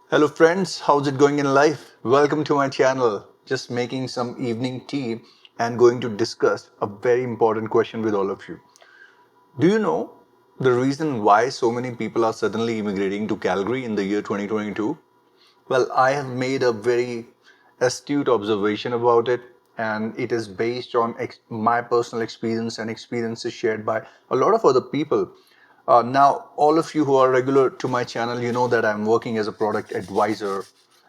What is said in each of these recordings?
Hello friends, how's it going in life? Welcome to my channel. Just making some evening tea and going to discuss a very important question with all of you. Do you know the reason why so many people are suddenly immigrating to Calgary in the year 2022? Well, I have made a very astute observation about it, and it is based on my personal experience and experiences shared by a lot of other people. Now, all of you who are regular to my channel, you know that I'm working as a product advisor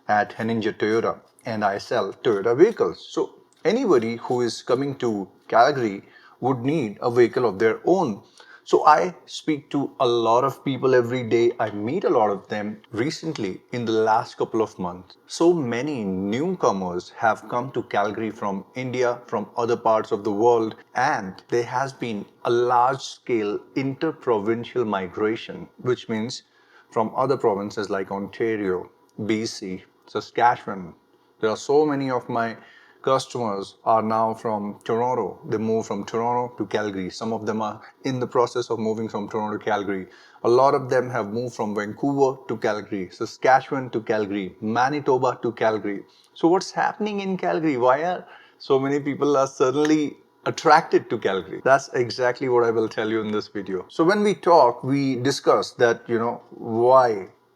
at Henninger Toyota, and I sell Toyota vehicles. So, anybody who is coming to Calgary would need a vehicle of their own. So I speak to a lot of people every day. I meet a lot of them recently in the last couple of months. So many newcomers have come to Calgary from India, from other parts of the world, and there has been a large scale interprovincial migration, which means from other provinces like Ontario, BC, Saskatchewan. There are so many of my customers are now from Toronto. They move from Toronto to Calgary. Some of them are in the process of moving from Toronto to Calgary. A lot of them have moved from Vancouver to Calgary, Saskatchewan to Calgary, Manitoba to Calgary. So what's happening in Calgary? Why are so many people are suddenly attracted to Calgary? That's exactly what I will tell you in this video. So when we talk, we discuss that,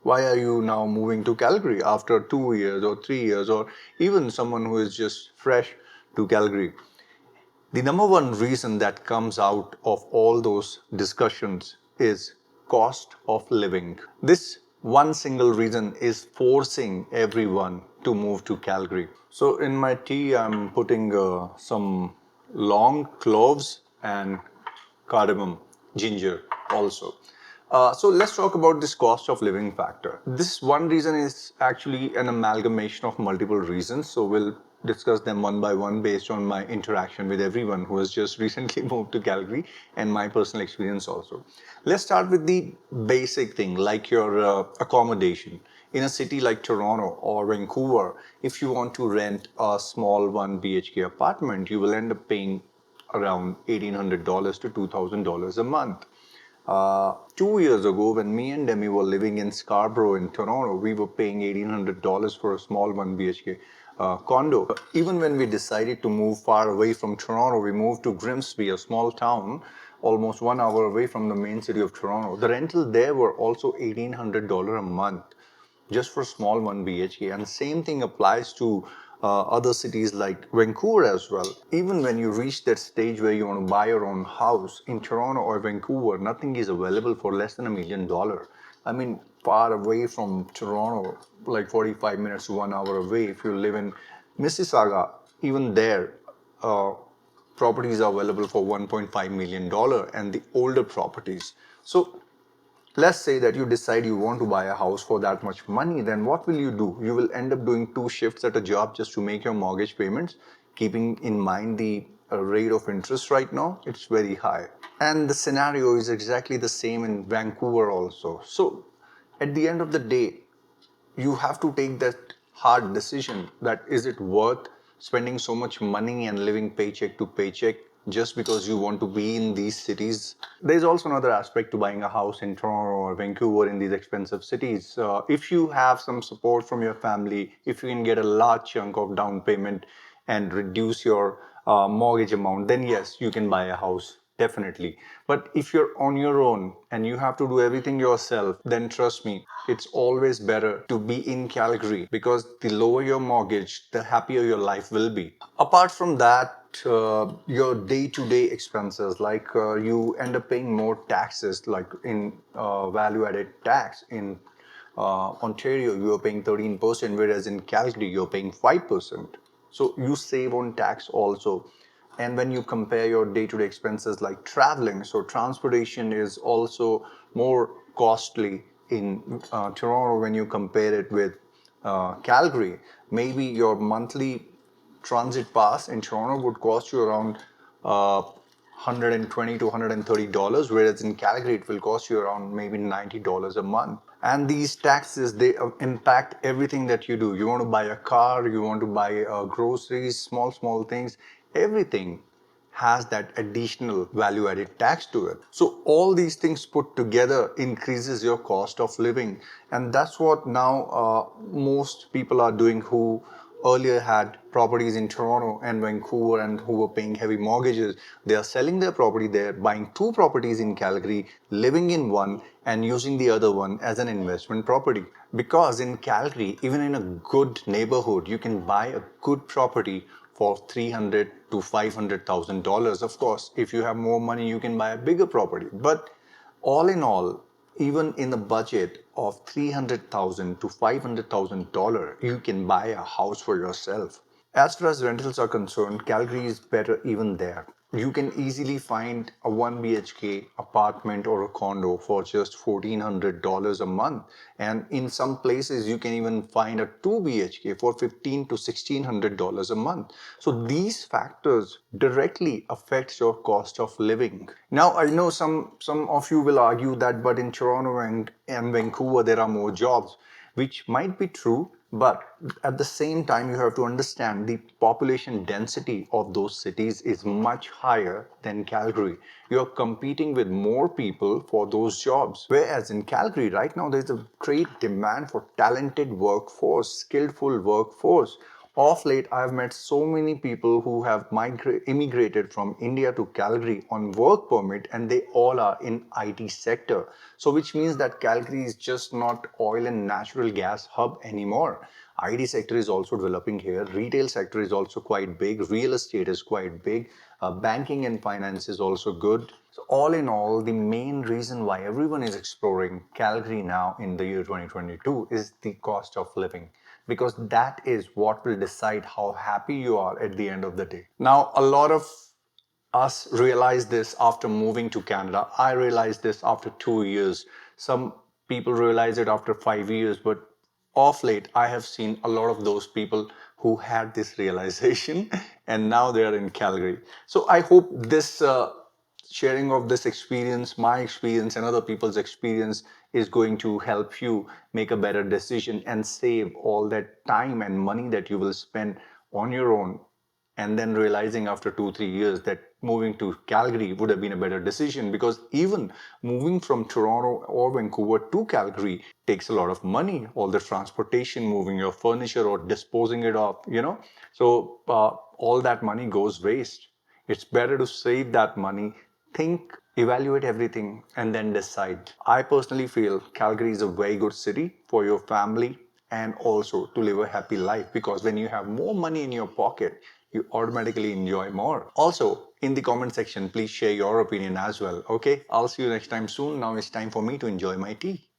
why are you now moving to Calgary after 2 years or 3 years, or even someone who is just fresh to Calgary? The number one reason that comes out of all those discussions is cost of living. This one single reason is forcing everyone to move to Calgary. So in my tea, I'm putting some long cloves and cardamom, ginger also. So let's talk about this cost of living factor. This one reason is actually an amalgamation of multiple reasons. So we'll discuss them one by one based on my interaction with everyone who has just recently moved to Calgary and my personal experience also. Let's start with the basic thing like your accommodation. In a city like Toronto or Vancouver, if you want to rent a small 1 BHK apartment, you will end up paying around $1,800 to $2,000 a month. 2 years ago, when me and Demi were living in Scarborough in Toronto, we were paying $1,800 for a small 1 BHK condo. Even when we decided to move far away from Toronto, we moved to Grimsby, a small town almost 1 hour away from the main city of Toronto. The rental there were also $1,800 a month just for small 1 BHK. And same thing applies to other cities like Vancouver as well. Even when you reach that stage where you want to buy your own house in Toronto or Vancouver, nothing is available for less than $1 million. I mean, far away from Toronto, like 45 minutes to 1 hour away. If you live in Mississauga, even there, uh, properties are available for $1.5 million and the older properties. So let's say that you decide you want to buy a house for that much money, then what will you do? You will end up doing 2 shifts at a job just to make your mortgage payments, keeping in mind the rate of interest right now, it's very high. And the scenario is exactly the same in Vancouver also. So at the end of the day, you have to take that hard decision that is it worth spending so much money and living paycheck to paycheck just because you want to be in these cities. There's also another aspect to buying a house in Toronto or Vancouver in these expensive cities. If you have some support from your family, if you can get a large chunk of down payment and reduce your mortgage amount, then yes, you can buy a house. Definitely. But if you're on your own and you have to do everything yourself, then trust me, it's always better to be in Calgary because the lower your mortgage, the happier your life will be. Apart from that, your day-to-day expenses, like you end up paying more taxes, like in value-added tax in Ontario, you are paying 13%, whereas in Calgary, you're paying 5%. So you save on tax also. And when you compare your day-to-day expenses like traveling, so transportation is also more costly in Toronto when you compare it with Calgary. Maybe your monthly transit pass in Toronto would cost you around 120 to $130, whereas in Calgary it will cost you around maybe $90 a month. And these taxes, they impact everything that you do. You want to buy a car, you want to buy groceries, small things, everything. has that additional value added tax to it. So all these things put together increases your cost of living, and that's what now most people are doing who earlier had properties in Toronto and Vancouver and who were paying heavy mortgages. They are selling their property there, buying two properties in Calgary, living in one and using the other one as an investment property. Because in Calgary, even in a good neighborhood, you can buy a good property for $300 to $500,000. Of course, if you have more money, you can buy a bigger property. But all in all, even in a budget of $300,000 to $500,000, you can buy a house for yourself. As far as rentals are concerned, Calgary is better even there. You can easily find a 1 BHK apartment or a condo for just $1,400 a month. And in some places, you can even find a 2 BHK for $1,500 to $1,600 a month. So these factors directly affect your cost of living. Now, I know some of you will argue that, but in Toronto and Vancouver, there are more jobs, which might be true, but at the same time, you have to understand the population density of those cities is much higher than Calgary. You're competing with more people for those jobs. Whereas in Calgary, right now, there's a great demand for talented workforce, skillful workforce. Of late, I've met so many people who have immigrated from India to Calgary on work permit, and they all are in IT sector. So, which means that Calgary is just not oil and natural gas hub anymore. IT sector is also developing here. Retail sector is also quite big. Real estate is quite big. Banking and finance is also good. So all in all, the main reason why everyone is exploring Calgary now in the year 2022 is the cost of living, because that is what will decide how happy you are at the end of the day. Now, a lot of us realize this after moving to Canada. I realized this after 2 years. Some people realize it after 5 years, but of late, I have seen a lot of those people who had this realization and now they are in Calgary. So I hope this sharing of this experience, my experience, and other people's experience is going to help you make a better decision and save all that time and money that you will spend on your own, and then realizing after 2 3 years that moving to Calgary would have been a better decision, because even moving from Toronto or Vancouver to Calgary takes a lot of money, all the transportation, moving your furniture or disposing it off, so all that money goes waste. It's better to save that money, think, evaluate everything, and then decide. I personally feel Calgary is a very good city for your family and also to live a happy life, because when you have more money in your pocket, you automatically enjoy more. Also, in the comment section, please share your opinion as well. Okay, I'll see you next time soon. Now it's time for me to enjoy my tea.